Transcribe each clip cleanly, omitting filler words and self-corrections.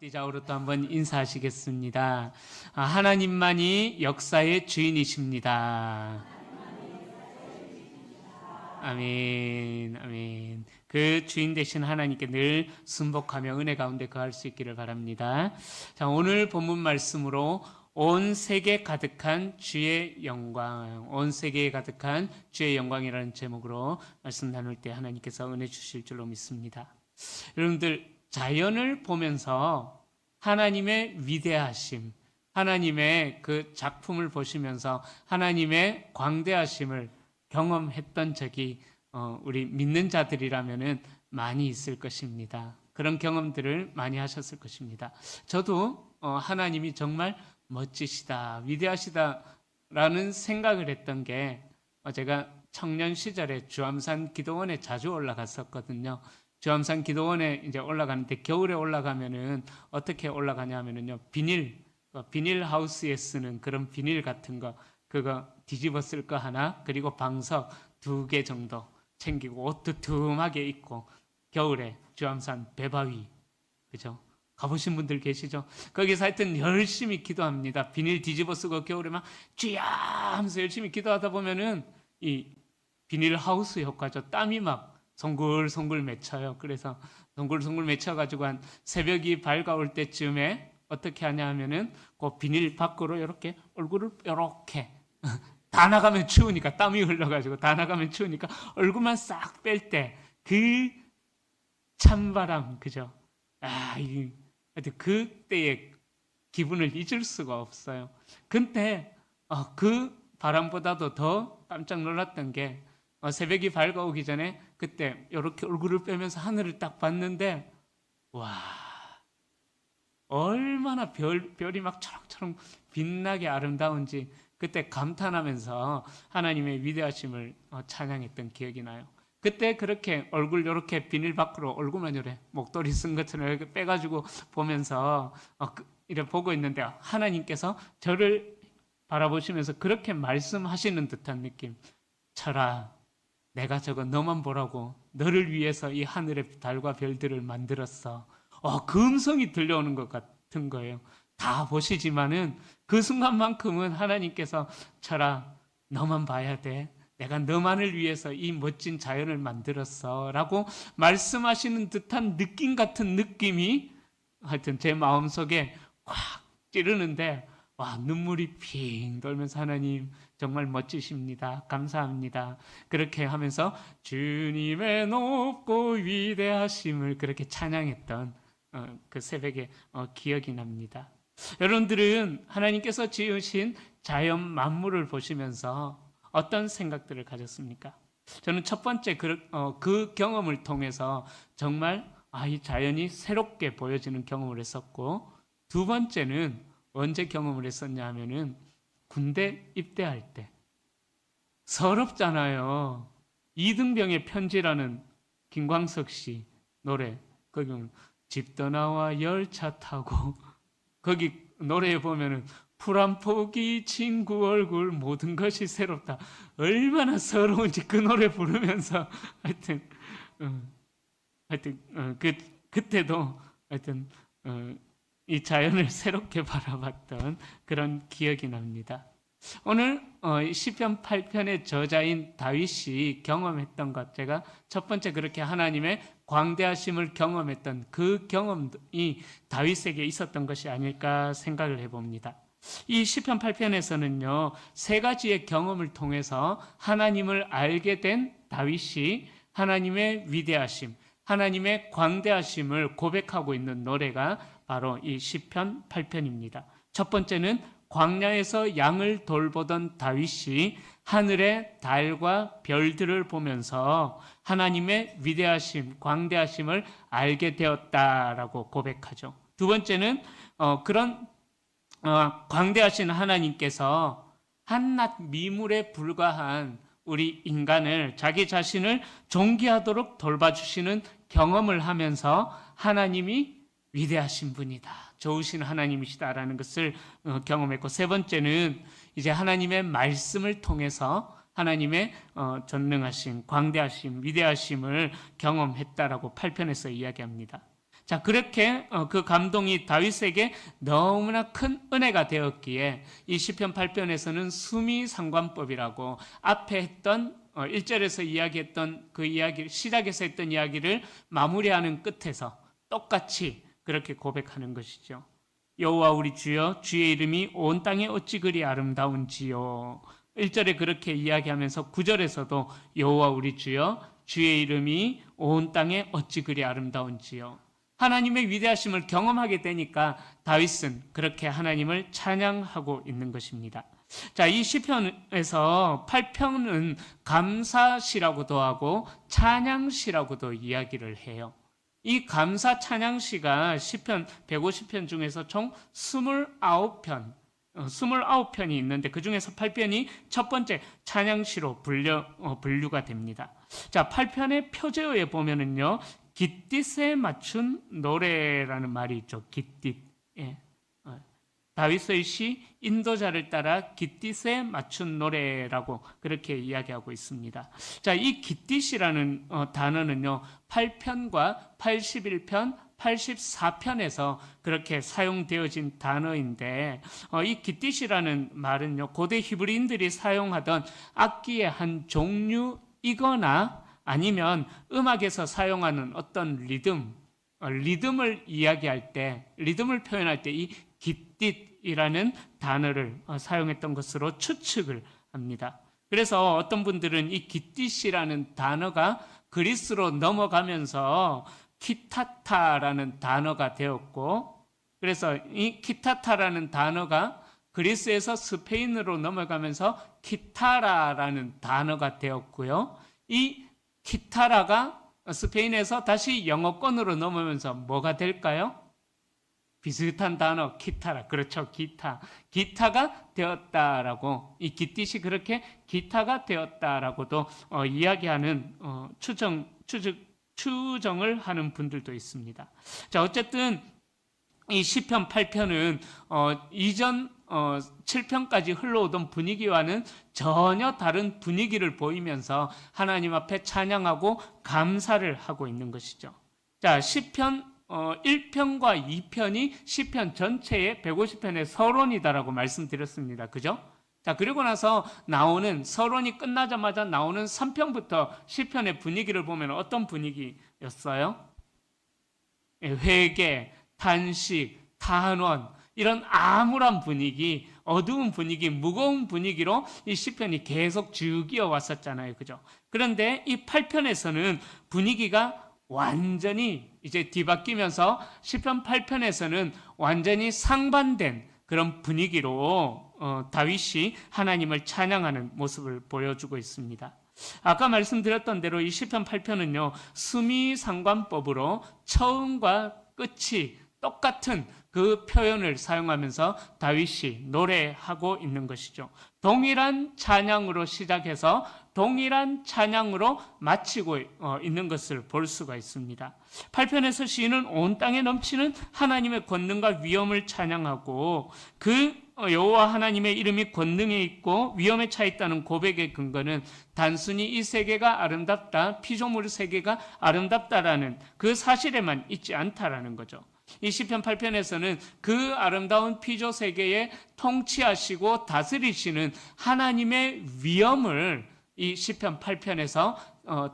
앞뒤좌우로 또 한번 인사하시겠습니다. 하나님만이 역사의 주인이십니다. 아멘, 아멘. 그 주인 되신 하나님께 늘 순복하며 은혜 가운데 거할 수 있기를 바랍니다. 자, 오늘 본문 말씀으로 온 세계 가득한 주의 영광, 온 세계에 가득한 주의 영광이라는 제목으로 말씀 나눌 때 하나님께서 은혜 주실 줄로 믿습니다. 여러분들, 자연을 보면서 하나님의 위대하심, 하나님의 그 작품을 보시면서 하나님의 광대하심을 경험했던 적이 우리 믿는 자들이라면은 많이 있을 것입니다. 그런 경험들을 많이 하셨을 것입니다. 저도 하나님이 정말 멋지시다, 위대하시다라는 생각을 했던 게 제가 청년 시절에 주암산 기도원에 자주 올라갔었거든요. 주암산 기도원에 이제 올라가는데 겨울에 올라가면은 어떻게 올라가냐면은요, 비닐 하우스에 쓰는 그런 비닐 같은 거 그거 뒤집어 쓸 거 하나, 그리고 방석 2개 정도 챙기고 옷 두툼하게 입고 겨울에 주암산 배바위, 그죠? 가보신 분들 계시죠? 거기서 하여튼 열심히 기도합니다. 비닐 뒤집어 쓰고 겨울에 막 쥐야 하면서 열심히 기도하다 보면은 이 비닐 하우스 효과죠. 땀이 막 송글송글 맺혀요. 그래서 송글송글 맺혀가지고 한 새벽이 밝아올 때쯤에 어떻게 하냐 하면은 그 비닐 밖으로 이렇게 얼굴을 이렇게 다 나가면 추우니까 땀이 흘러가지고 다 나가면 추우니까 얼굴만 싹 뺄 때 그 찬바람, 그죠? 하여튼 그때의 기분을 잊을 수가 없어요. 근데 그 바람보다도 더 깜짝 놀랐던 게 새벽이 밝아오기 전에 그때 이렇게 얼굴을 빼면서 하늘을 딱 봤는데, 와, 얼마나 별이 막 초롱초롱 빛나게 아름다운지 그때 감탄하면서 하나님의 위대하심을 찬양했던 기억이 나요. 그때 그렇게 얼굴 이렇게 비닐 밖으로 얼굴만 이래 목도리 쓴 것처럼 이렇게 빼가지고 보면서 이렇게 보고 있는데 하나님께서 저를 바라보시면서 그렇게 말씀하시는 듯한 느낌. 철아, 내가 저거 너만 보라고 너를 위해서 이 하늘의 달과 별들을 만들었어. 그 음성이 들려오는 것 같은 거예요. 다 보시지만은 그 순간만큼은 하나님께서 철아, 너만 봐야 돼. 내가 너만을 위해서 이 멋진 자연을 만들었어 라고 말씀하시는 듯한 느낌 같은 느낌이 하여튼 제 마음속에 꽉 찌르는데, 와, 눈물이 핑 돌면서 하나님 정말 멋지십니다. 감사합니다. 그렇게 하면서 주님의 높고 위대하심을 그렇게 찬양했던 그 새벽에 기억이 납니다. 여러분들은 하나님께서 지으신 자연 만물을 보시면서 어떤 생각들을 가졌습니까? 저는 첫 번째 그 경험을 통해서 정말 이 자연이 새롭게 보여지는 경험을 했었고, 두 번째는 언제 경험을 했었냐 하면은 군대 입대할 때. 서럽잖아요. 이등병의 편지라는 김광석 씨 노래, 거기 집 떠나와 열차 타고 거기 노래에 보면은 풀 한 포기 친구 얼굴 모든 것이 새롭다. 얼마나 서러운지 그 노래 부르면서 하여튼 그때도 하여튼 이 자연을 새롭게 바라봤던 그런 기억이 납니다. 오늘 시편 8편의 저자인 다윗이 경험했던 것, 제가 첫 번째 그렇게 하나님의 광대하심을 경험했던 그 경험이 다윗에게 있었던 것이 아닐까 생각을 해봅니다. 이 시편 8편에서는요, 3가지의 경험을 통해서 하나님을 알게 된 다윗이 하나님의 위대하심, 하나님의 광대하심을 고백하고 있는 노래가 바로 이 시편 8편입니다. 첫 번째는 광야에서 양을 돌보던 다윗이 하늘의 달과 별들을 보면서 하나님의 위대하심, 광대하심을 알게 되었다라고 고백하죠. 두 번째는 그런 광대하신 하나님께서 한낱 미물에 불과한 우리 인간을, 자기 자신을 존귀하도록 돌봐주시는 경험을 하면서 하나님이 위대하신 분이다, 좋으신 하나님이시다라는 것을 경험했고, 세 번째는 이제 하나님의 말씀을 통해서 하나님의 전능하심, 광대하심, 위대하심을 경험했다라고 8편에서 이야기합니다. 자, 그렇게 그 감동이 다윗에게 너무나 큰 은혜가 되었기에 이 시편 8편에서는 수미상관법이라고 앞에 했던 1절에서 이야기했던 그 이야기, 시작에서 했던 이야기를 마무리하는 끝에서 똑같이 그렇게 고백하는 것이죠. 여호와 우리 주여, 주의 이름이 온 땅에 어찌 그리 아름다운지요. 1절에 그렇게 이야기하면서 9절에서도 여호와 우리 주여, 주의 이름이 온 땅에 어찌 그리 아름다운지요. 하나님의 위대하심을 경험하게 되니까 다윗은 그렇게 하나님을 찬양하고 있는 것입니다. 자, 이 시편에서 8편은 감사시라고도 하고 찬양시라고도 이야기를 해요. 이 감사 찬양시가 시편 150편 중에서 총 29편이 있는데 그 중에서 8편이 첫 번째 찬양시로 분류가 됩니다. 자, 8편의 표제어에 보면은요, 깃딧에 맞춘 노래라는 말이 있죠. 깃딧. 예. 다윗의 시 인도자를 따라 깃딧에 맞춘 노래라고 그렇게 이야기하고 있습니다. 자, 이 깃딧이라는 단어는요, 8편과 81편, 84편에서 그렇게 사용되어진 단어인데, 이 깃딧이라는 말은요, 고대 히브리인들이 사용하던 악기의 한 종류이거나 아니면 음악에서 사용하는 어떤 리듬을 이야기할 때, 리듬을 표현할 때 이 깃딧이라는 단어를 사용했던 것으로 추측을 합니다. 그래서 어떤 분들은 이 깃딧이라는 단어가 그리스로 넘어가면서 키타타라는 단어가 되었고, 그래서 이 키타타라는 단어가 그리스에서 스페인으로 넘어가면서 키타라라는 단어가 되었고요. 이 키타라가 스페인에서 다시 영어권으로 넘어오면서 뭐가 될까요? 비슷한 단어, 기타라. 그렇죠. 기타가 되었다라고, 이 깃딧이 그렇게 기타가 되었다라고도 이야기하는 추정을 하는 분들도 있습니다. 자, 어쨌든 이 시편 8편은 이전 7편까지 흘러오던 분위기와는 전혀 다른 분위기를 보이면서 하나님 앞에 찬양하고 감사를 하고 있는 것이죠. 자, 시편 1편과 2편이 시편 전체의 150편의 서론이다라고 말씀드렸습니다. 그죠? 자, 그리고 나서 나오는, 서론이 끝나자마자 나오는 3편부터 시편의 분위기를 보면 어떤 분위기였어요? 회개, 탄식, 탄원, 이런 암울한 분위기, 어두운 분위기, 무거운 분위기로 이 시편이 계속 쭉 이어왔었잖아요. 그죠? 그런데 이 8편에서는 분위기가 완전히 이제 뒤바뀌면서 시편 8편에서는 완전히 상반된 그런 분위기로 다윗이 하나님을 찬양하는 모습을 보여주고 있습니다. 아까 말씀드렸던 대로 이 시편 8편은요, 수미상관법으로 처음과 끝이 똑같은 그 표현을 사용하면서 다윗이 노래하고 있는 것이죠. 동일한 찬양으로 시작해서 동일한 찬양으로 마치고 있는 것을 볼 수가 있습니다. 8편에서 시인은 온 땅에 넘치는 하나님의 권능과 위엄을 찬양하고, 그 여호와 하나님의 이름이 권능에 있고 위엄에 차 있다는 고백의 근거는 단순히 이 세계가 아름답다, 피조물 세계가 아름답다라는 그 사실에만 있지 않다라는 거죠. 이 시편 8편에서는 그 아름다운 피조 세계에 통치하시고 다스리시는 하나님의 위엄을 이 시편 8편에서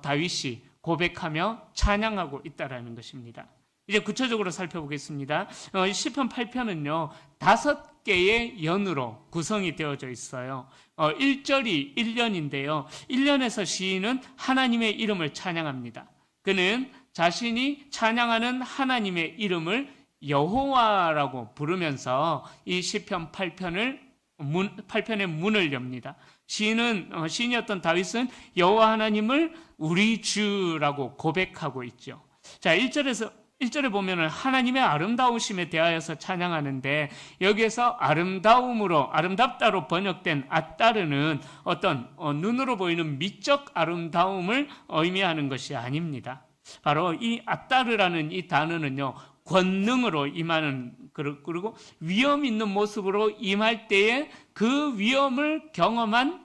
다윗이 고백하며 찬양하고 있다라는 것입니다. 이제 구체적으로 살펴보겠습니다. 이 시편 8편은요, 5개의 연으로 구성이 되어져 있어요. 1절이 1년인데요. 1년에서 시인은 하나님의 이름을 찬양합니다. 그는 자신이 찬양하는 하나님의 이름을 여호와라고 부르면서 이 시편 8편의 문을 엽니다. 시인이었던 다윗은 여호와 하나님을 우리 주라고 고백하고 있죠. 자, 1절에 보면은 하나님의 아름다우심에 대하여서 찬양하는데, 여기에서 아름답다로 번역된 아따르는 어떤 눈으로 보이는 미적 아름다움을 의미하는 것이 아닙니다. 바로 이 아따르라는 이 단어는요, 권능으로 임하는, 그리고 위엄 있는 모습으로 임할 때에 그 위엄을 경험한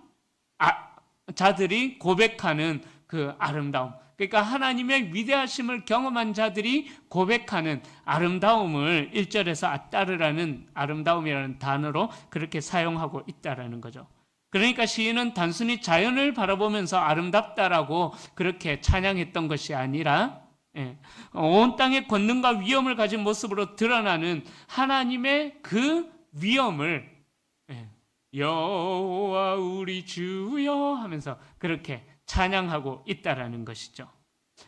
자들이 고백하는 그 아름다움. 그러니까 하나님의 위대하심을 경험한 자들이 고백하는 아름다움을 1절에서 아따르라는 아름다움이라는 단어로 그렇게 사용하고 있다라는 거죠. 그러니까 시인은 단순히 자연을 바라보면서 아름답다라고 그렇게 찬양했던 것이 아니라 온 땅의 권능과 위엄을 가진 모습으로 드러나는 하나님의 그 위엄을 여호와 우리 주여 하면서 그렇게 찬양하고 있다라는 것이죠.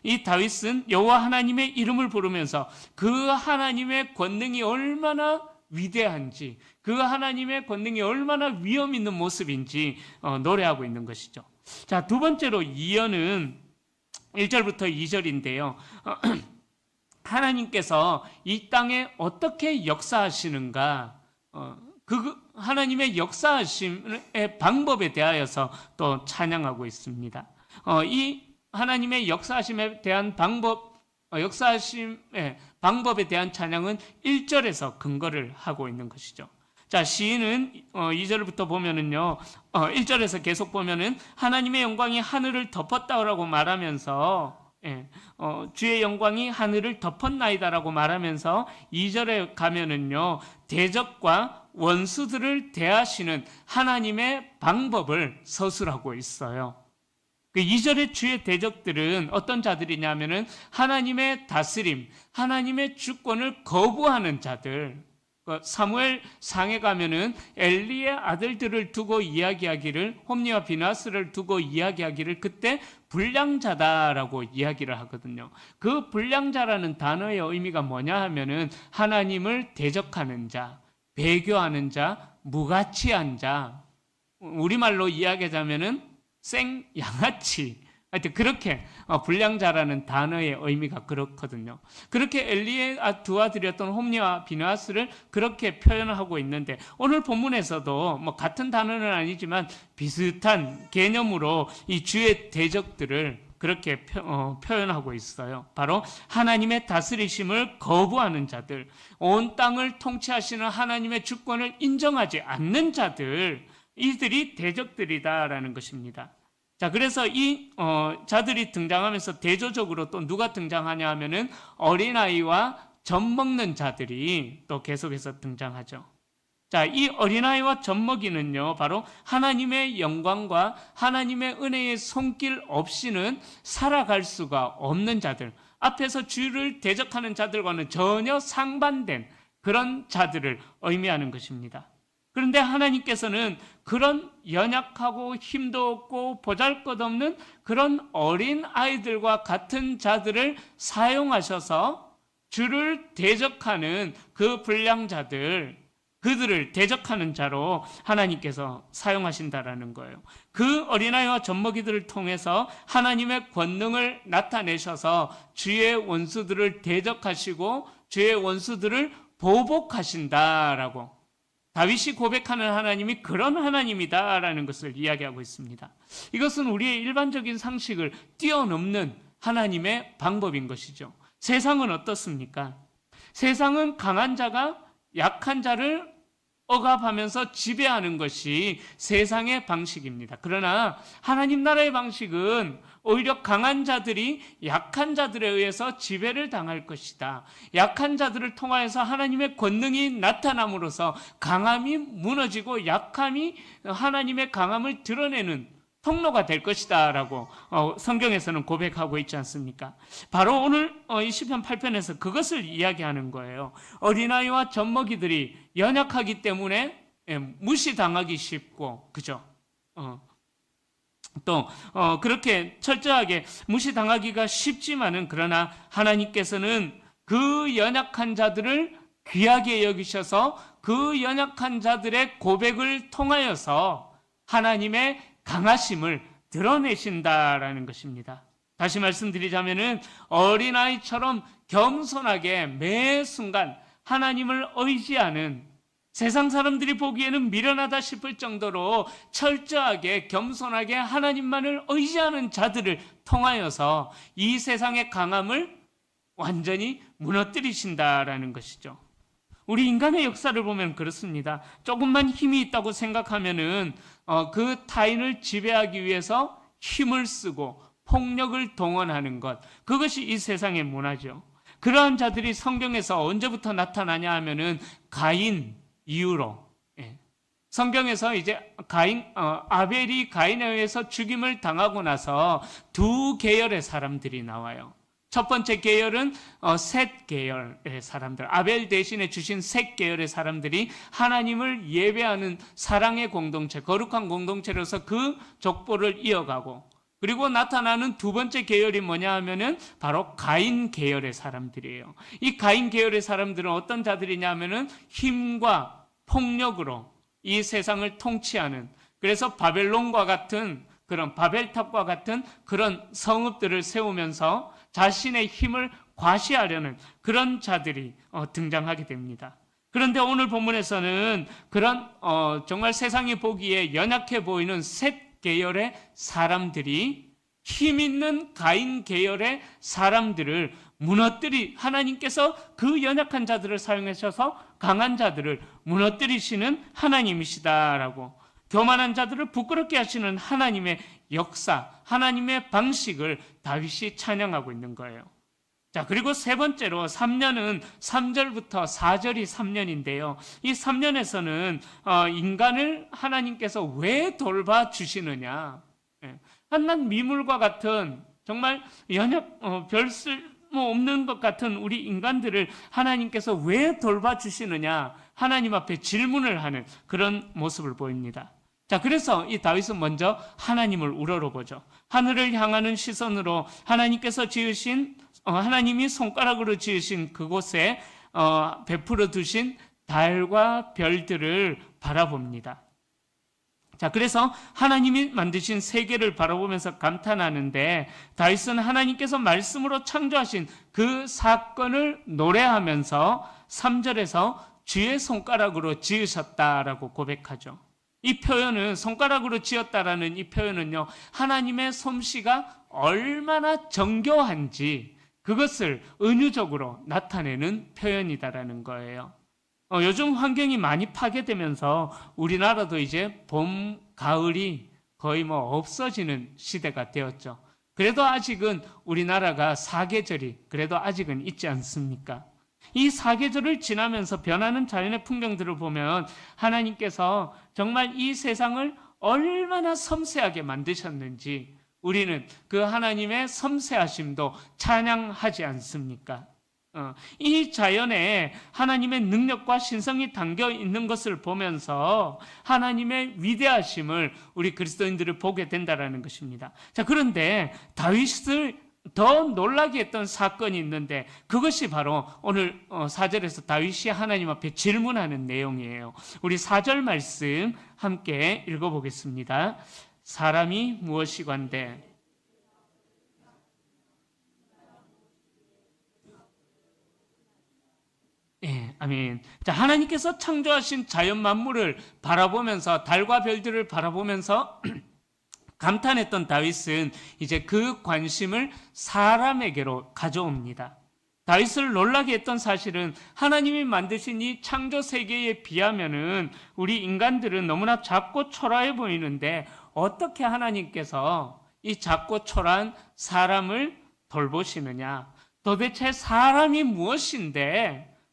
이 다윗은 여호와 하나님의 이름을 부르면서 그 하나님의 권능이 얼마나 위대한지, 그 하나님의 권능이 얼마나 위엄 있는 모습인지 노래하고 있는 것이죠. 자, 두 번째로 이어는 1절부터 2절인데요. 하나님께서 이 땅에 어떻게 역사하시는가, 그 하나님의 역사하심의 방법에 대하여서 또 찬양하고 있습니다. 이 하나님의 역사하심에 대한 역사하심의 방법에 대한 찬양은 1절에서 근거를 하고 있는 것이죠. 자, 시인은 2절부터 보면은요, 1절에서 계속 보면은 하나님의 영광이 하늘을 덮었다라고 말하면서 주의 영광이 하늘을 덮었나이다라고 말하면서 2절에 가면은요, 대적과 원수들을 대하시는 하나님의 방법을 서술하고 있어요. 그 2절의 주의 대적들은 어떤 자들이냐면은 하나님의 다스림, 하나님의 주권을 거부하는 자들. 사무엘 상에 가면은 엘리의 아들들을 두고 이야기하기를, 홈니와 비나스를 두고 이야기하기를 그때 불량자다라고 이야기를 하거든요. 그 불량자라는 단어의 의미가 뭐냐 하면은 하나님을 대적하는 자, 배교하는 자, 무가치한 자, 우리말로 이야기하자면은 생양아치. 하여튼 그렇게 불량자라는 단어의 의미가 그렇거든요. 그렇게 엘리의 두 아들이었던 홈니와 비느하스를 그렇게 표현하고 있는데, 오늘 본문에서도 뭐 같은 단어는 아니지만 비슷한 개념으로 이 주의 대적들을 그렇게 표현하고 있어요. 바로 하나님의 다스리심을 거부하는 자들, 온 땅을 통치하시는 하나님의 주권을 인정하지 않는 자들, 이들이 대적들이다라는 것입니다. 자, 그래서 이 자들이 등장하면서 대조적으로 또 누가 등장하냐 하면은 어린아이와 젖먹는 자들이 또 계속해서 등장하죠. 자, 이 어린아이와 젖먹이는요, 바로 하나님의 영광과 하나님의 은혜의 손길 없이는 살아갈 수가 없는 자들, 앞에서 주를 대적하는 자들과는 전혀 상반된 그런 자들을 의미하는 것입니다. 그런데 하나님께서는 그런 연약하고 힘도 없고 보잘것없는 그런 어린 아이들과 같은 자들을 사용하셔서 주를 대적하는 그 불량자들, 그들을 대적하는 자로 하나님께서 사용하신다라는 거예요. 그 어린아이와 젖먹이들을 통해서 하나님의 권능을 나타내셔서 주의 원수들을 대적하시고 주의 원수들을 보복하신다라고, 다윗이 고백하는 하나님이 그런 하나님이다라는 것을 이야기하고 있습니다. 이것은 우리의 일반적인 상식을 뛰어넘는 하나님의 방법인 것이죠. 세상은 어떻습니까? 세상은 강한 자가 약한 자를 억압하면서 지배하는 것이 세상의 방식입니다. 그러나 하나님 나라의 방식은 오히려 강한 자들이 약한 자들에 의해서 지배를 당할 것이다. 약한 자들을 통하여서 하나님의 권능이 나타남으로써 강함이 무너지고 약함이 하나님의 강함을 드러내는 통로가 될 것이다 라고 성경에서는 고백하고 있지 않습니까? 바로 오늘 이 시편 8편에서 그것을 이야기하는 거예요. 어린아이와 젖먹이들이 연약하기 때문에 무시당하기 쉽고, 그죠? 또 그렇게 철저하게 무시당하기가 쉽지만은, 그러나 하나님께서는 그 연약한 자들을 귀하게 여기셔서 그 연약한 자들의 고백을 통하여서 하나님의 강하심을 드러내신다라는 것입니다. 다시 말씀드리자면은 어린아이처럼 겸손하게 매 순간 하나님을 의지하는, 세상 사람들이 보기에는 미련하다 싶을 정도로 철저하게 겸손하게 하나님만을 의지하는 자들을 통하여서 이 세상의 강함을 완전히 무너뜨리신다라는 것이죠. 우리 인간의 역사를 보면 그렇습니다. 조금만 힘이 있다고 생각하면은 그 타인을 지배하기 위해서 힘을 쓰고 폭력을 동원하는 것, 그것이 이 세상의 문화죠. 그러한 자들이 성경에서 언제부터 나타나냐 하면은 가인 이후로, 성경에서 이제 아벨이 가인에 의해서 죽임을 당하고 나서 두 계열의 사람들이 나와요. 첫 번째 계열은 셋 계열의 사람들, 아벨 대신에 주신 셋 계열의 사람들이 하나님을 예배하는 사랑의 공동체, 거룩한 공동체로서 그 족보를 이어가고, 그리고 나타나는 두 번째 계열이 뭐냐 하면은 바로 가인 계열의 사람들이에요. 이 가인 계열의 사람들은 어떤 자들이냐 하면은 힘과 폭력으로 이 세상을 통치하는, 그래서 바벨론과 같은 그런 바벨탑과 같은 그런 성읍들을 세우면서 자신의 힘을 과시하려는 그런 자들이 등장하게 됩니다. 그런데 오늘 본문에서는 그런 정말 세상이 보기에 연약해 보이는 셋 계열의 사람들이 힘 있는 가인 계열의 사람들을 하나님께서 그 연약한 자들을 사용하셔서 강한 자들을 무너뜨리시는 하나님이시다라고, 교만한 자들을 부끄럽게 하시는 하나님의 역사, 하나님의 방식을 다윗이 찬양하고 있는 거예요. 자, 그리고 세 번째로 3년은 3절부터 4절이 3년인데요. 이 3년에서는 인간을 하나님께서 왜 돌봐주시느냐. 한낱 미물과 같은 정말 별 쓸모없는 것 같은 우리 인간들을 하나님께서 왜 돌봐주시느냐. 하나님 앞에 질문을 하는 그런 모습을 보입니다. 자, 그래서 이 다윗은 먼저 하나님을 우러러보죠. 하늘을 향하는 시선으로 하나님께서 지으신 하나님이 손가락으로 지으신 그곳에 베풀어 두신 달과 별들을 바라봅니다. 자, 그래서 하나님이 만드신 세계를 바라보면서 감탄하는데, 다윗은 하나님께서 말씀으로 창조하신 그 사건을 노래하면서 3절에서 주의 손가락으로 지으셨다라고 고백하죠. 이 표현은, 손가락으로 지었다라는 이 표현은요, 하나님의 솜씨가 얼마나 정교한지 그것을 은유적으로 나타내는 표현이다라는 거예요. 요즘 환경이 많이 파괴되면서 우리나라도 이제 봄, 가을이 거의 없어지는 시대가 되었죠. 그래도 아직은 우리나라가 사계절이 그래도 아직은 있지 않습니까? 이 사계절을 지나면서 변하는 자연의 풍경들을 보면 하나님께서 정말 이 세상을 얼마나 섬세하게 만드셨는지 우리는 그 하나님의 섬세하심도 찬양하지 않습니까? 이 자연에 하나님의 능력과 신성이 담겨 있는 것을 보면서 하나님의 위대하심을 우리 그리스도인들을 보게 된다는 것입니다. 자, 그런데 다윗을 더 놀라게 했던 사건이 있는데 그것이 바로 오늘 4절에서 다윗이 하나님 앞에 질문하는 내용이에요. 우리 4절 말씀 함께 읽어보겠습니다. 사람이 무엇이건대 아멘. 자, 하나님께서 창조하신 자연 만물을 바라보면서 달과 별들을 바라보면서 감탄했던 다윗은 이제 그 관심을 사람에게로 가져옵니다. 다윗을 놀라게 했던 사실은 하나님이 만드신 이 창조 세계에 비하면은 우리 인간들은 너무나 작고 초라해 보이는데 어떻게 하나님께서 이 작고 초라한 사람을 돌보시느냐? 도대체 사람이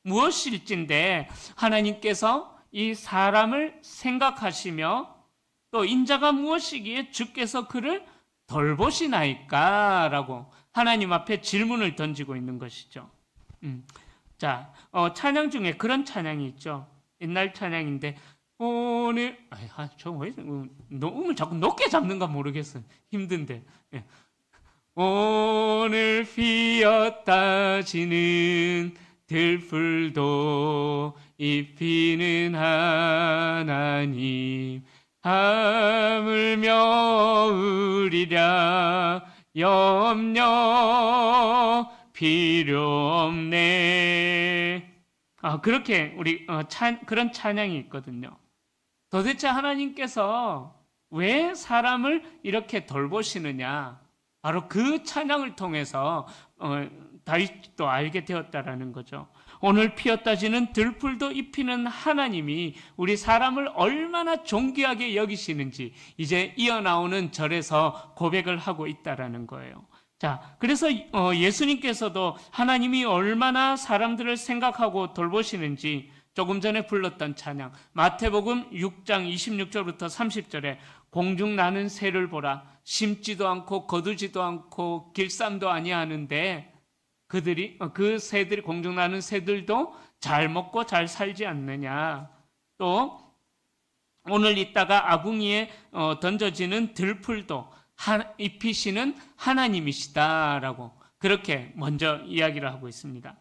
무엇일진데 하나님께서 이 사람을 생각하시며 또 인자가 무엇이기에 주께서 그를 돌보시나이까? 라고 하나님 앞에 질문을 던지고 있는 것이죠. 자, 찬양 중에 그런 찬양이 있죠. 옛날 찬양인데 오늘 저 왜 음을 자꾸 높게 잡는가 모르겠어요. 힘든데. 오늘 피었다 지는 들풀도 입히는 하나님 하물며 우리랴 염려 필요 없네. 그렇게 우리 그런 찬양이 있거든요. 도대체 하나님께서 왜 사람을 이렇게 돌보시느냐? 바로 그 찬양을 통해서 다윗도 알게 되었다라는 거죠. 오늘 피었다 지는 들풀도 입히는 하나님이 우리 사람을 얼마나 존귀하게 여기시는지 이제 이어나오는 절에서 고백을 하고 있다라는 거예요. 자, 그래서 예수님께서도 하나님이 얼마나 사람들을 생각하고 돌보시는지 조금 전에 불렀던 찬양, 마태복음 6장 26절부터 30절에 공중 나는 새를 보라, 심지도 않고 거두지도 않고 길쌈도 아니하는데 그들이 그 새들이, 공중 나는 새들도 잘 먹고 잘 살지 않느냐. 또 오늘 있다가 아궁이에 던져지는 들풀도 입히시는 하나님이시다라고 그렇게 먼저 이야기를 하고 있습니다.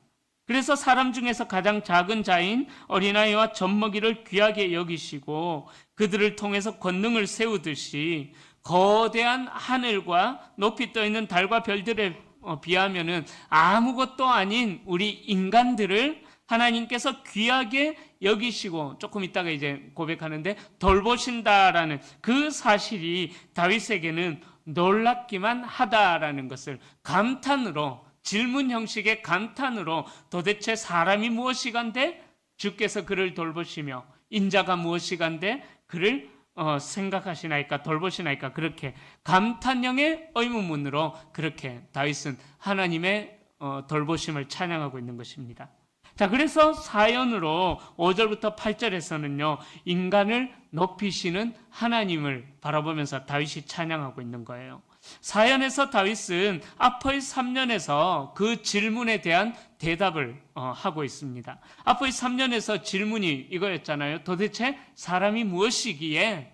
그래서 사람 중에서 가장 작은 자인 어린아이와 젖먹이를 귀하게 여기시고 그들을 통해서 권능을 세우듯이 거대한 하늘과 높이 떠있는 달과 별들에 비하면은 아무것도 아닌 우리 인간들을 하나님께서 귀하게 여기시고 조금 있다가 이제 고백하는데 돌보신다라는 그 사실이 다윗에게는 놀랍기만 하다라는 것을 감탄으로, 질문 형식의 감탄으로 도대체 사람이 무엇이간데 주께서 그를 돌보시며 인자가 무엇이간데 그를 생각하시나이까, 돌보시나이까, 그렇게 감탄형의 의문문으로 그렇게 다윗은 하나님의 돌보심을 찬양하고 있는 것입니다. 자, 그래서 사연으로 5절부터 8절에서는요, 인간을 높이시는 하나님을 바라보면서 다윗이 찬양하고 있는 거예요. 사연에서 다윗은 앞의 3년에서 그 질문에 대한 대답을 하고 있습니다. 앞의 3년에서 질문이 이거였잖아요. 도대체 사람이 무엇이기에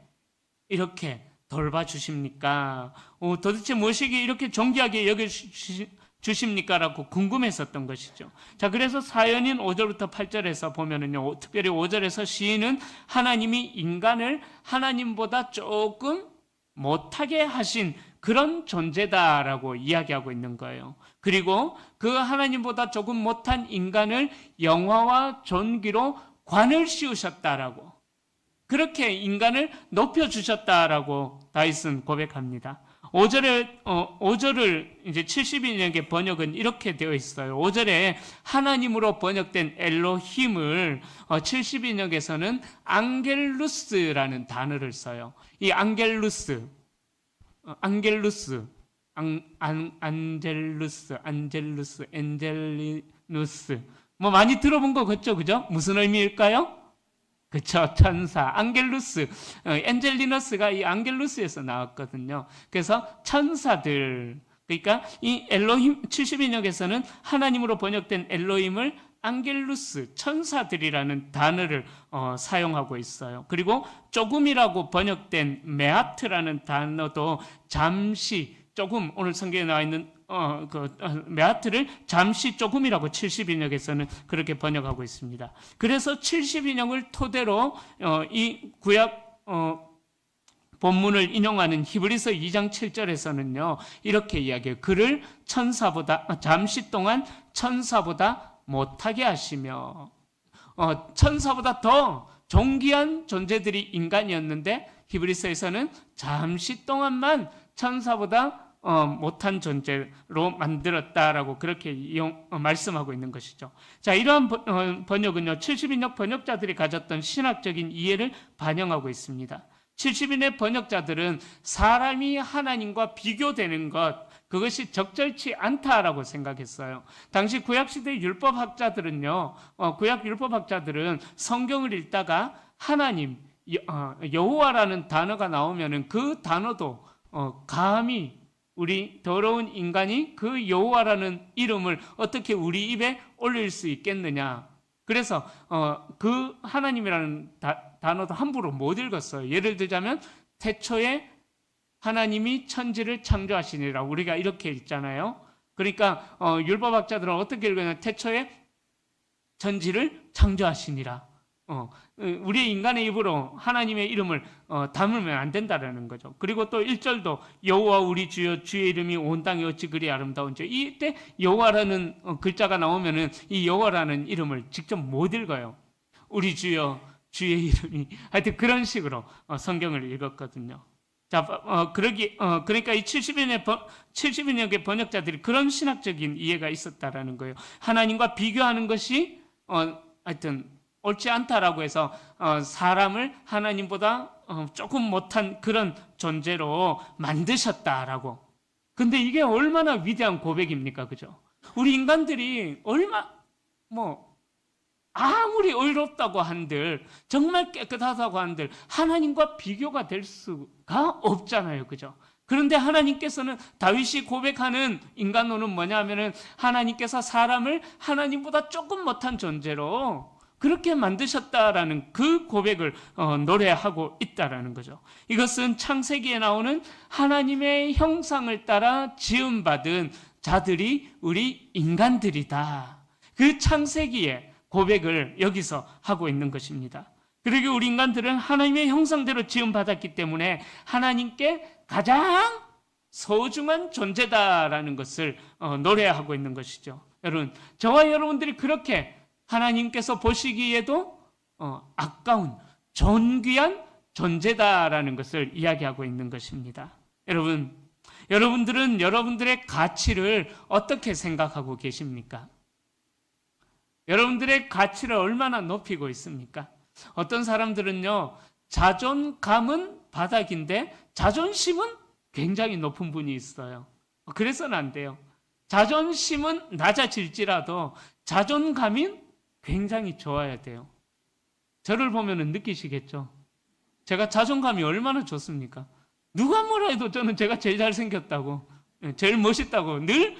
이렇게 돌봐주십니까? 도대체 무엇이기에 이렇게 존귀하게 여겨주십니까? 라고 궁금했었던 것이죠. 자, 그래서 사연인 5절부터 8절에서 보면은요, 특별히 5절에서 시인은 하나님이 인간을 하나님보다 조금 못하게 하신 그런 존재다라고 이야기하고 있는 거예요. 그리고 그 하나님보다 조금 못한 인간을 영화와 존귀로 관을 씌우셨다라고, 그렇게 인간을 높여주셨다라고 다윗은 고백합니다. 5절을 이제 72년의 번역은 이렇게 되어 있어요. 5절에 하나님으로 번역된 엘로힘을 72년에서는 앙겔루스라는 단어를 써요. 이 앙겔루스, 엔젤리누스. 뭐 많이 들어본 거 같죠? 그죠? 무슨 의미일까요? 그쵸, 천사, 앙겔루스. 엔젤리너스가 이 앙겔루스에서 나왔거든요. 그래서 천사들. 그러니까 이 엘로힘, 72년에서는 하나님으로 번역된 엘로힘을 앙겔루스, 천사들이라는 단어를 사용하고 있어요. 그리고 조금이라고 번역된 메아트라는 단어도 잠시, 조금, 오늘 성경에 나와 있는 메아트를 잠시 조금이라고 72년에서는 그렇게 번역하고 있습니다. 그래서 72년을 토대로 이 구약 본문을 인용하는 히브리서 2장 7절에서는요, 이렇게 이야기해요. 그를 잠시 동안 천사보다 못하게 하시며, 천사보다 더 존귀한 존재들이 인간이었는데 히브리서에서는 잠시 동안만 천사보다 못한 존재로 만들었다라고 그렇게 말씀하고 있는 것이죠. 자, 이러한 번역은요, 72년 번역자들이 가졌던 신학적인 이해를 반영하고 있습니다. 70인의 번역자들은 사람이 하나님과 비교되는 것, 그것이 적절치 않다라고 생각했어요. 당시 구약시대 율법학자들은요, 구약 율법학자들은 성경을 읽다가 하나님, 여호와라는 단어가 나오면은 그 단어도 감히 우리 더러운 인간이 그 여호와라는 이름을 어떻게 우리 입에 올릴 수 있겠느냐. 그래서 그 하나님이라는 단어도 함부로 못 읽었어요. 예를 들자면 태초에 하나님이 천지를 창조하시니라, 우리가 이렇게 읽잖아요. 그러니까 율법학자들은 어떻게 읽느냐, 태초에 천지를 창조하시니라. 우리 인간의 입으로 하나님의 이름을 담으면 안 된다라는 거죠. 그리고 또 1절도 여호와 우리 주여, 주의 이름이 온 땅에 어찌 그리 아름다운지, 이때 여호와라는 글자가 나오면은 이 여호와라는 이름을 직접 못 읽어요. 우리 주여, 주의 이름이, 하여튼 그런 식으로 성경을 읽었거든요. 자, 그러니까 이 70인역의 번역자들이 그런 신학적인 이해가 있었다라는 거예요. 하나님과 비교하는 것이 하여튼 옳지 않다라고 해서 사람을 하나님보다 조금 못한 그런 존재로 만드셨다라고. 근데 이게 얼마나 위대한 고백입니까? 그죠? 우리 인간들이 아무리 의롭다고 한들, 정말 깨끗하다고 한들, 하나님과 비교가 될 수가 없잖아요. 그죠? 그런데 하나님께서는 다윗이 고백하는 인간론은 뭐냐면은 하나님께서 사람을 하나님보다 조금 못한 존재로 그렇게 만드셨다라는 그 고백을 노래하고 있다라는 거죠. 이것은 창세기에 나오는 하나님의 형상을 따라 지음받은 자들이 우리 인간들이다. 그 창세기의 고백을 여기서 하고 있는 것입니다. 그리고 우리 인간들은 하나님의 형상대로 지음받았기 때문에 하나님께 가장 소중한 존재다라는 것을 노래하고 있는 것이죠. 여러분, 저와 여러분들이 그렇게 하나님께서 보시기에도 아까운 존귀한 존재다라는 것을 이야기하고 있는 것입니다. 여러분들은 여러분들의 가치를 어떻게 생각하고 계십니까? 여러분들의 가치를 얼마나 높이고 있습니까? 어떤 사람들은요, 자존감은 바닥인데 자존심은 굉장히 높은 분이 있어요. 그래서는 안 돼요. 자존심은 낮아질지라도 자존감이 굉장히 좋아야 돼요. 저를 보면 느끼시겠죠? 제가 자존감이 얼마나 좋습니까? 누가 뭐라 해도 저는 제가 제일 잘생겼다고, 제일 멋있다고 늘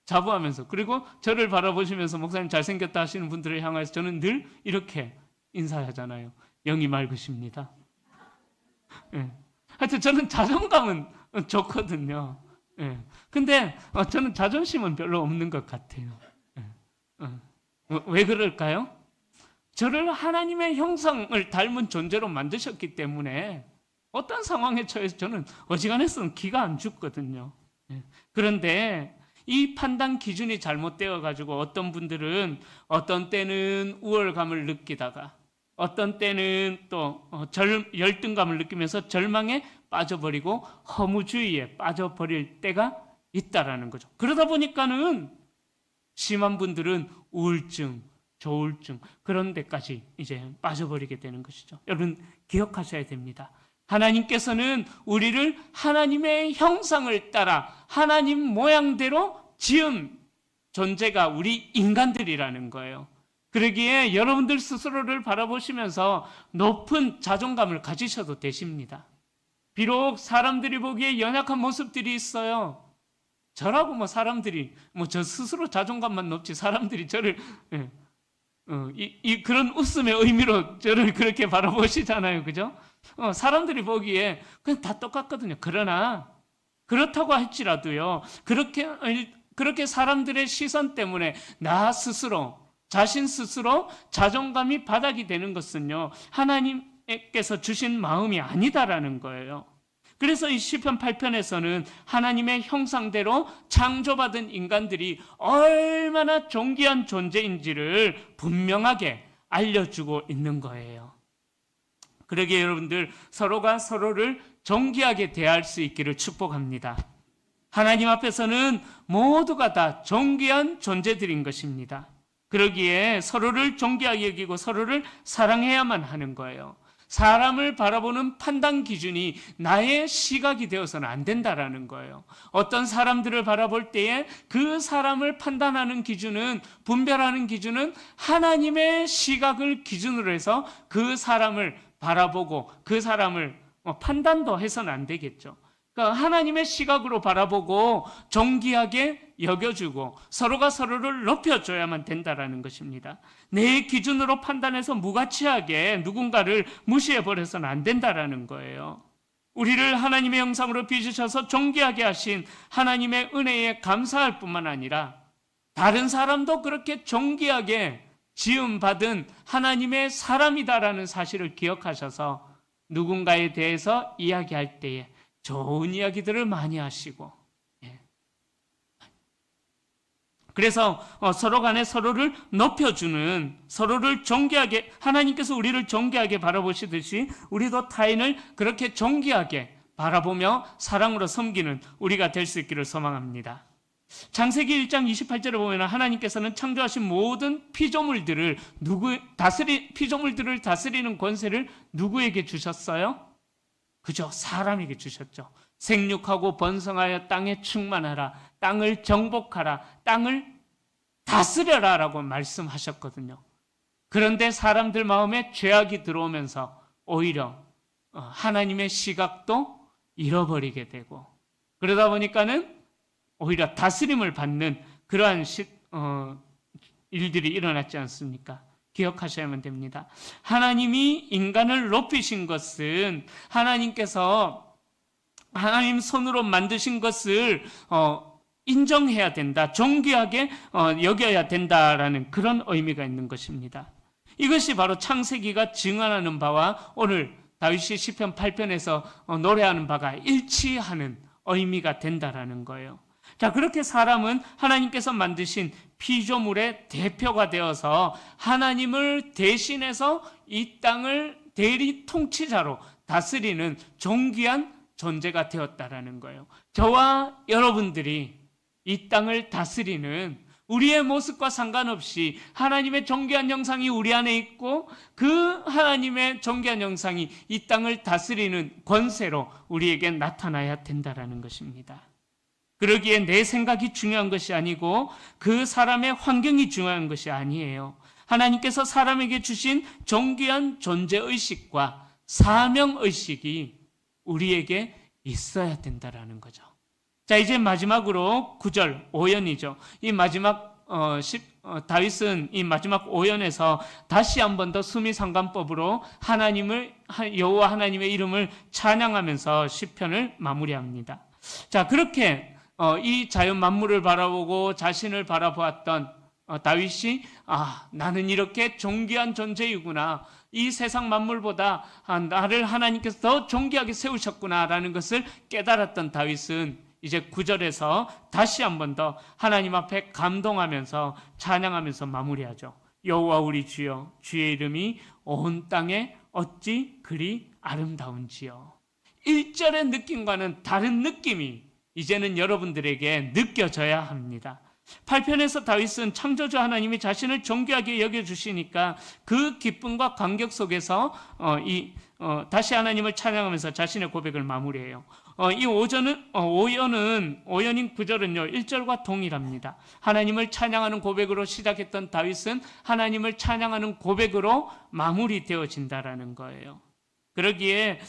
자부하면서, 그리고 저를 바라보시면서 목사님 잘생겼다 하시는 분들을 향해서 저는 늘 이렇게 인사하잖아요. 영이 맑으십니다. 하여튼 저는 자존감은 좋거든요. 근데 저는 자존심은 별로 없는 것 같아요. 왜 그럴까요? 저를 하나님의 형상을 닮은 존재로 만드셨기 때문에 어떤 상황에 처해서 저는 어지간해서는 기가 안 죽거든요. 그런데 이 판단 기준이 잘못되어 가지고 어떤 분들은 어떤 때는 우월감을 느끼다가 어떤 때는 또 열등감을 느끼면서 절망에 빠져버리고 허무주의에 빠져버릴 때가 있다라는 거죠. 그러다 보니까는 심한 분들은 우울증, 조울증 그런 데까지 이제 빠져버리게 되는 것이죠. 여러분 기억하셔야 됩니다. 하나님께서는 우리를 하나님의 형상을 따라 하나님 모양대로 지은 존재가 우리 인간들이라는 거예요. 그러기에 여러분들 스스로를 바라보시면서 높은 자존감을 가지셔도 되십니다. 비록 사람들이 보기에 연약한 모습들이 있어요. 저라고 사람들이 저 스스로 자존감만 높지 사람들이 저를 그런 웃음의 의미로 저를 그렇게 바라보시잖아요. 그죠? 사람들이 보기에 그냥 다 똑같거든요. 그러나 그렇다고 할지라도요. 그렇게 사람들의 시선 때문에 나 스스로 자신 스스로 자존감이 바닥이 되는 것은요. 하나님께서 주신 마음이 아니다라는 거예요. 그래서 이 시편 8편에서는 하나님의 형상대로 창조받은 인간들이 얼마나 존귀한 존재인지를 분명하게 알려주고 있는 거예요. 그러기에 여러분들 서로가 서로를 존귀하게 대할 수 있기를 축복합니다. 하나님 앞에서는 모두가 다 존귀한 존재들인 것입니다. 그러기에 서로를 존귀하게 여기고 서로를 사랑해야만 하는 거예요. 사람을 바라보는 판단 기준이 나의 시각이 되어서는 안 된다라는 거예요. 어떤 사람들을 바라볼 때에 그 사람을 판단하는 기준은, 분별하는 기준은 하나님의 시각을 기준으로 해서 그 사람을 바라보고 그 사람을 판단도 해서는 안 되겠죠. 그러니까 하나님의 시각으로 바라보고 존귀하게 여겨주고 서로가 서로를 높여줘야만 된다라는 것입니다. 내 기준으로 판단해서 무가치하게 누군가를 무시해버려서는 안 된다라는 거예요. 우리를 하나님의 형상으로 빚으셔서 존귀하게 하신 하나님의 은혜에 감사할 뿐만 아니라 다른 사람도 그렇게 존귀하게 지음받은 하나님의 사람이다라는 사실을 기억하셔서 누군가에 대해서 이야기할 때에 좋은 이야기들을 많이 하시고, 그래서 서로 간에 서로를 높여주는, 서로를 존귀하게, 하나님께서 우리를 존귀하게 바라보시듯이 우리도 타인을 그렇게 존귀하게 바라보며 사랑으로 섬기는 우리가 될 수 있기를 소망합니다. 창세기 1장 28절에 보면 하나님께서는 창조하신 모든 피조물들을 피조물들을 다스리는 권세를 누구에게 주셨어요? 그죠? 사람에게 주셨죠. 생육하고 번성하여 땅에 충만하라, 땅을 정복하라, 땅을 다스려라 라고 말씀하셨거든요. 그런데 사람들 마음에 죄악이 들어오면서 오히려 하나님의 시각도 잃어버리게 되고, 그러다 보니까는 오히려 다스림을 받는 그러한 일들이 일어났지 않습니까? 기억하셔야만 됩니다. 하나님이 인간을 높이신 것은 하나님께서 하나님 손으로 만드신 것을 인정해야 된다, 존귀하게 여겨야 된다라는 그런 의미가 있는 것입니다. 이것이 바로 창세기가 증언하는 바와 오늘 다윗이 시편 8편에서 노래하는 바가 일치하는 의미가 된다라는 거예요. 자, 그렇게 사람은 하나님께서 만드신 피조물의 대표가 되어서 하나님을 대신해서 이 땅을 대리 통치자로 다스리는 존귀한 존재가 되었다라는 거예요. 저와 여러분들이 이 땅을 다스리는, 우리의 모습과 상관없이 하나님의 존귀한 영상이 우리 안에 있고 그 하나님의 존귀한 영상이 이 땅을 다스리는 권세로 우리에게 나타나야 된다라는 것입니다. 그러기에 내 생각이 중요한 것이 아니고 그 사람의 환경이 중요한 것이 아니에요. 하나님께서 사람에게 주신 존귀한 존재의식과 사명의식이 우리에게 있어야 된다라는 거죠. 자, 이제 마지막으로 9절 오연이죠. 이 마지막 다윗은 이 마지막 오연에서 다시 한 번 더 수미상관법으로 여호와 하나님의 이름을 찬양하면서 시편을 마무리합니다. 자, 그렇게 이 자연 만물을 바라보고 자신을 바라보았던 다윗이 나는 이렇게 존귀한 존재이구나, 이 세상 만물보다 나를 하나님께서 더 존귀하게 세우셨구나라는 것을 깨달았던 다윗은 이제 9절에서 다시 한 번 더 하나님 앞에 감동하면서 찬양하면서 마무리하죠. 여호와 우리 주여, 주의 이름이 온 땅에 어찌 그리 아름다운지요. 1절의 느낌과는 다른 느낌이 이제는 여러분들에게 느껴져야 합니다. 8편에서 다윗은 창조주 하나님이 자신을 존귀하게 여겨주시니까 그 기쁨과 감격 속에서 다시 하나님을 찬양하면서 자신의 고백을 마무리해요. 이 오연인 9절은요 1절과 동일합니다. 하나님을 찬양하는 고백으로 시작했던 다윗은 하나님을 찬양하는 고백으로 마무리되어진다라는 거예요. 그러기에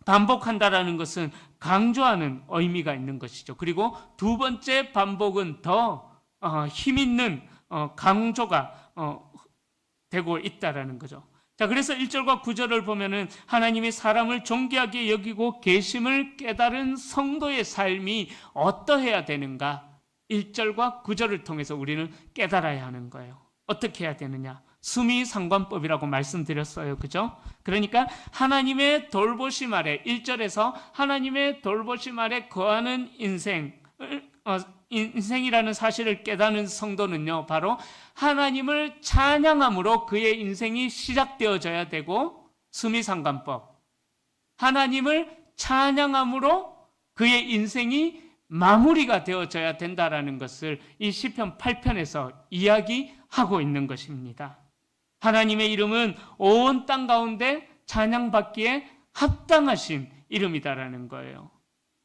반복한다라는 것은 강조하는 의미가 있는 것이죠. 그리고 두 번째 반복은 더 힘있는 강조가 되고 있다라는 거죠. 자, 그래서 1절과 9절을 보면은 하나님이 사람을 존귀하게 여기고 계심을 깨달은 성도의 삶이 어떠해야 되는가, 1절과 9절을 통해서 우리는 깨달아야 하는 거예요. 어떻게 해야 되느냐? 수미상관법이라고 말씀드렸어요. 그죠? 그러니까 하나님의 돌보심 아래, 1절에서 하나님의 돌보심 아래 거하는 인생이라는 사실을 깨닫는 성도는요, 바로 하나님을 찬양함으로 그의 인생이 시작되어져야 되고, 수미상관법, 하나님을 찬양함으로 그의 인생이 마무리가 되어져야 된다라는 것을 이 시편 8편에서 이야기하고 있는 것입니다. 하나님의 이름은 온 땅 가운데 찬양받기에 합당하신 이름이다라는 거예요.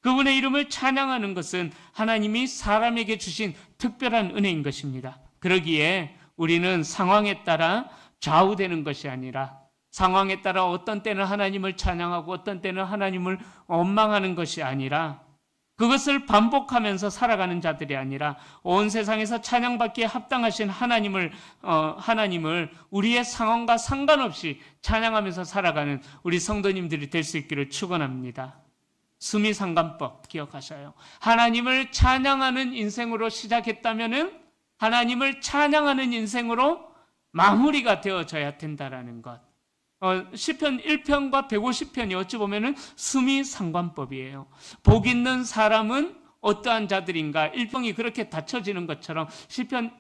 그분의 이름을 찬양하는 것은 하나님이 사람에게 주신 특별한 은혜인 것입니다. 그러기에 우리는 상황에 따라 좌우되는 것이 아니라, 상황에 따라 어떤 때는 하나님을 찬양하고 어떤 때는 하나님을 원망하는 것이 아니라, 그것을 반복하면서 살아가는 자들이 아니라 온 세상에서 찬양받기에 합당하신 하나님을 우리의 상황과 상관없이 찬양하면서 살아가는 우리 성도님들이 될 수 있기를 축원합니다. 수미상관법 기억하셔요. 하나님을 찬양하는 인생으로 시작했다면은 하나님을 찬양하는 인생으로 마무리가 되어져야 된다라는 것. 시편 1편과 150편이 어찌 보면은 수미상관법이에요. 복 있는 사람은 어떠한 자들인가, 1편이 그렇게 닫혀지는 것처럼 시편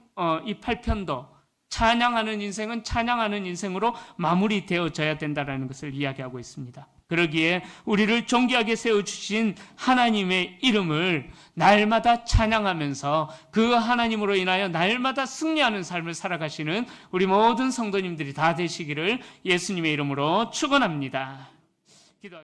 이 8편도 찬양하는 인생은 찬양하는 인생으로 마무리되어져야 된다는 것을 이야기하고 있습니다. 그러기에 우리를 존귀하게 세워주신 하나님의 이름을 날마다 찬양하면서 그 하나님으로 인하여 날마다 승리하는 삶을 살아가시는 우리 모든 성도님들이 다 되시기를 예수님의 이름으로 축원합니다.